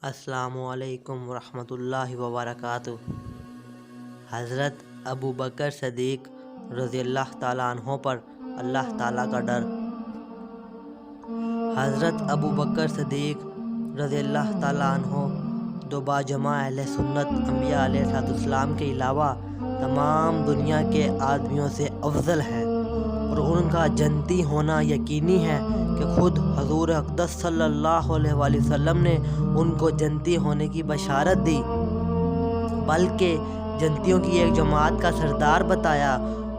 السلام علیکم ورحمۃ اللہ وبرکاتہ۔ حضرت ابو بکر صدیق رضی اللہ تعالیٰ عنہ پر اللہ تعالیٰ کا ڈر۔ حضرت ابو بکر صدیق رضی اللہ تعالیٰ عنہ جو باجماع اہل سنت انبیاء علیہ السلام کے علاوہ تمام دنیا کے آدمیوں سے افضل ہیں، اور ان کا جنتی ہونا یقینی ہے کہ خود حضور اقدس صلی اللہ علیہ وآلہ وسلم نے ان کو جنتی ہونے کی بشارت دی، بلکہ جنتیوں کی ایک جماعت کا سردار بتایا،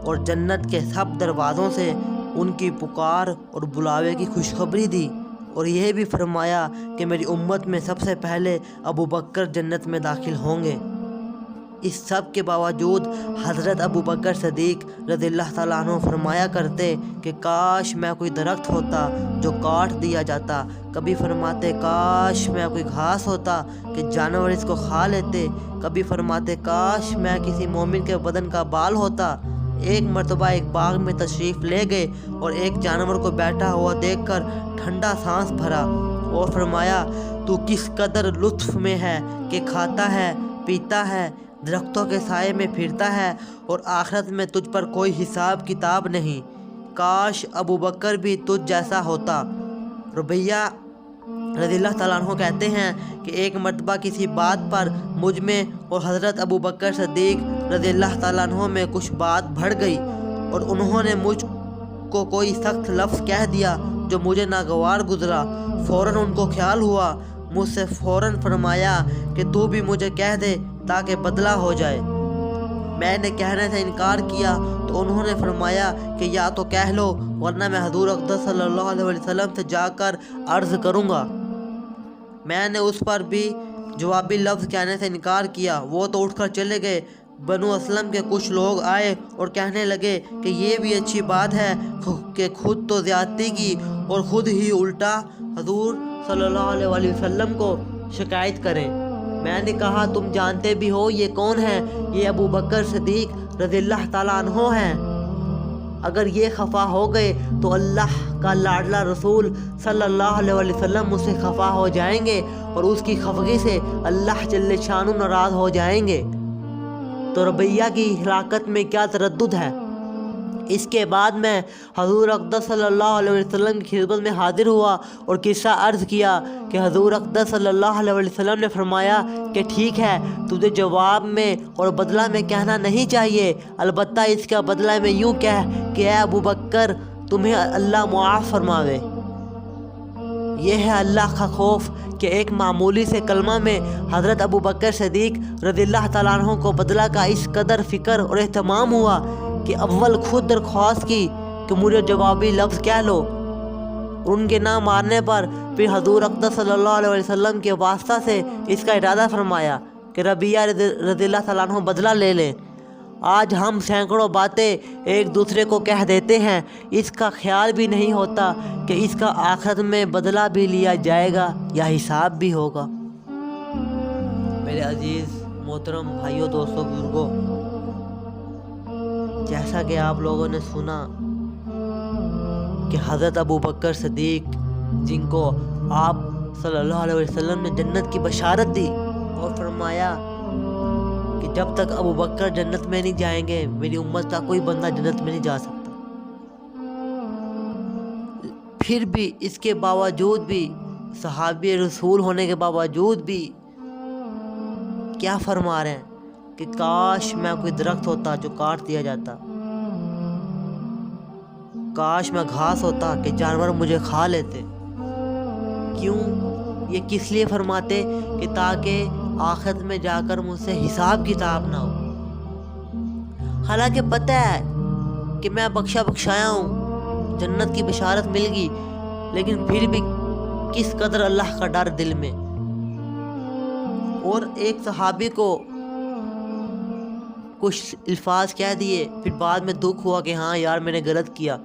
اور جنت کے سب دروازوں سے ان کی پکار اور بلاوے کی خوشخبری دی، اور یہ بھی فرمایا کہ میری امت میں سب سے پہلے ابو بکر جنت میں داخل ہوں گے۔ اس سب کے باوجود حضرت ابو بکر صدیق رضی اللہ تعالیٰ عنہ فرمایا کرتے کہ کاش میں کوئی درخت ہوتا جو کاٹ دیا جاتا، کبھی فرماتے کاش میں کوئی گھاس ہوتا کہ جانور اس کو کھا لیتے، کبھی فرماتے کاش میں کسی مومن کے بدن کا بال ہوتا۔ ایک مرتبہ ایک باغ میں تشریف لے گئے اور ایک جانور کو بیٹھا ہوا دیکھ کر ٹھنڈا سانس بھرا اور فرمایا تو کس قدر لطف میں ہے کہ کھاتا ہے، پیتا ہے، درختوں کے سائے میں پھرتا ہے، اور آخرت میں تجھ پر کوئی حساب کتاب نہیں، کاش ابو بکر بھی تجھ جیسا ہوتا۔ ربیہ رضی اللہ تعالیٰ عنہ کہتے ہیں کہ ایک مرتبہ کسی بات پر مجھ میں اور حضرت ابو بکر صدیق رضی اللہ تعالیٰ عنہ میں کچھ بات بڑھ گئی، اور انہوں نے مجھ کو کوئی سخت لفظ کہہ دیا جو مجھے ناگوار گزرا۔ فوراً ان کو خیال ہوا، مجھ سے فوراً فرمایا کہ تو بھی مجھے کہہ دے تاکہ بدلہ ہو جائے۔ میں نے کہنے سے انکار کیا تو انہوں نے فرمایا کہ یا تو کہہ لو ورنہ میں حضور اقدس صلی اللہ علیہ وسلم سے جا کر عرض کروں گا۔ میں نے اس پر بھی جوابی لفظ کہنے سے انکار کیا۔ وہ تو اٹھ کر چلے گئے۔ بنو اسلم کے کچھ لوگ آئے اور کہنے لگے کہ یہ بھی اچھی بات ہے کہ خود تو زیادتی کی اور خود ہی الٹا حضور صلی اللہ علیہ وآلہ وسلم کو شکایت کریں۔ میں نے کہا تم جانتے بھی ہو یہ کون ہے؟ یہ ابو بکر صدیق رضی اللہ تعالیٰ عنہ ہیں۔ اگر یہ خفا ہو گئے تو اللہ کا لاڈلا رسول صلی اللہ علیہ وآلہ وسلم مجھ سے خفا ہو جائیں گے، اور اس کی خفگی سے اللہ جل شانہ ناراض ہو جائیں گے۔ تو ربیہ کی ہلاکت میں کیا تردد ہے؟ اس کے بعد میں حضور اقدس صلی اللہ علیہ وسلم کی خدمت میں حاضر ہوا اور قصہ عرض کیا کہ حضور اقدس صلی اللہ علیہ وسلم نے فرمایا کہ ٹھیک ہے، تجھے جواب میں اور بدلہ میں کہنا نہیں چاہیے، البتہ اس کا بدلہ میں یوں کہہ کہ اے ابو بکر تمہیں اللہ معاف فرماوے۔ یہ ہے اللہ کا خوف کہ ایک معمولی سے کلمہ میں حضرت ابو بکر صدیق رضی اللہ تعالیٰ عنہ کو بدلہ کا اس قدر فکر اور اہتمام ہوا کہ اول خود درخواست کی کہ مجھے جوابی لفظ کہہ لو۔ ان کے نہ مارنے پر پھر حضور اقدس صلی اللہ علیہ وسلم کے واسطہ سے اس کا ارادہ فرمایا کہ ربیہ رضی اللہ تعالیٰ عنہ بدلہ لے لیں۔ آج ہم سینکڑوں باتیں ایک دوسرے کو کہہ دیتے ہیں، اس کا خیال بھی نہیں ہوتا کہ اس کا آخرت میں بدلہ بھی لیا جائے گا یا حساب بھی ہوگا۔ میرے عزیز محترم بھائیوں، دوستوں، بزرگوں، جیسا کہ آپ لوگوں نے سنا کہ حضرت ابو بکر صدیق جن کو آپ صلی اللہ علیہ وسلم نے جنت کی بشارت دی اور فرمایا کہ جب تک ابو بکر جنت میں نہیں جائیں گے میری امت کا کوئی بندہ جنت میں نہیں جا سکتا، پھر بھی اس کے باوجود بھی صحابی رسول ہونے کے باوجود بھی کیا فرما رہے ہیں کہ کاش میں کوئی درخت ہوتا جو کاٹ دیا جاتا، کاش میں گھاس ہوتا کہ جانور مجھے کھا لیتے۔ کیوں؟ یہ کس لیے فرماتے کہ تاکہ آخرت میں جا کر مجھ سے حساب کتاب نہ ہو۔ حالانکہ پتہ ہے کہ میں بخشا بخشایا ہوں، جنت کی بشارت مل گئی، لیکن پھر بھی کس قدر اللہ کا ڈر دل میں۔ اور ایک صحابی کو کچھ الفاظ کہہ دیے، پھر بعد میں دکھ ہوا کہ ہاں یار میں نے غلط کیا،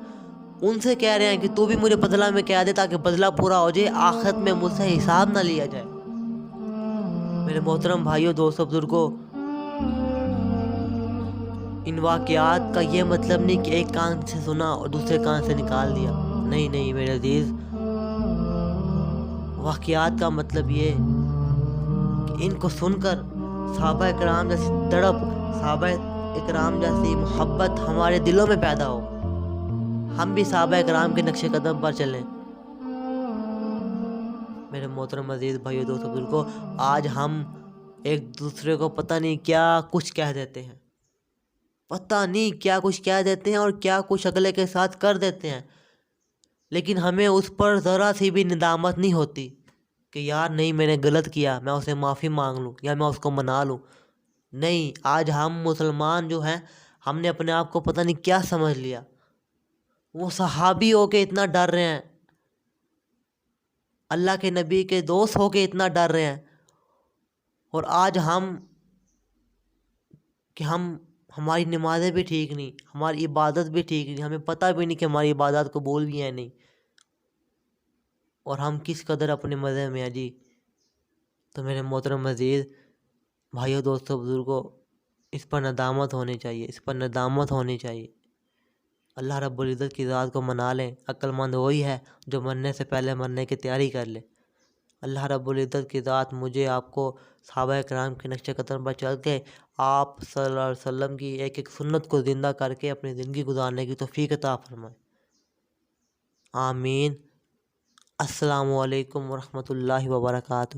ان سے کہہ رہے ہیں کہ تو بھی مجھے بدلہ میں کہہ دے تاکہ بدلہ پورا ہو جائے، آخرت میں مجھ سے حساب نہ لیا جائے۔ میرے محترم بھائیوں، دوستوں، بزرگوں، ان واقعات کا یہ مطلب نہیں کہ ایک کان سے سنا اور دوسرے کان سے نکال دیا، نہیں میرے عزیز، واقعات کا مطلب یہ ان کو سن کر صحابہ اکرام جیسی تڑپ، صحابہ اکرام جیسی محبت ہمارے دلوں میں پیدا ہو، ہم بھی صحابہ اکرام کے نقش قدم پر چلیں۔ میرے محترم عزیز بھائیو دوستو بزرگو، آج ہم ایک دوسرے کو پتہ نہیں کیا کچھ کہہ دیتے ہیں، پتہ نہیں کیا کچھ کہہ دیتے ہیں اور کیا کچھ اگلے کے ساتھ کر دیتے ہیں، لیکن ہمیں اس پر ذرا سی بھی ندامت نہیں ہوتی کہ یار نہیں میں نے غلط کیا، میں اسے معافی مانگ لوں یا میں اس کو منا لوں۔ نہیں، آج ہم مسلمان جو ہیں ہم نے اپنے آپ کو پتہ نہیں کیا سمجھ لیا، وہ صحابی ہو کے اتنا ڈر رہے ہیں، اللہ کے نبی کے دوست ہو کے اتنا ڈر رہے ہیں، اور آج ہماری نمازیں بھی ٹھیک نہیں، ہماری عبادت بھی ٹھیک نہیں، ہمیں پتہ بھی نہیں کہ ہماری عبادات قبول بھی ہیں نہیں، اور ہم کس قدر اپنے مزے میں ہیں جی۔ تو میرے محترم عزیز بھائیو دوستو بزرگوں، اس پر ندامت ہونی چاہیے، اس پر ندامت ہونی چاہیے۔ اللہ رب العزت کی ذات کو منا لیں، عقل مند وہی ہے جو مرنے سے پہلے مرنے کی تیاری کر لے۔ اللہ رب العزت کی ذات مجھے آپ کو صحابہ کرام کے نقش قدم پر چل کے آپ صلی اللہ علیہ وسلم کی ایک ایک سنت کو زندہ کر کے اپنی زندگی گزارنے کی توفیق عطا فرمائے، آمین۔ السلام علیکم ورحمۃ اللہ وبرکاتہ۔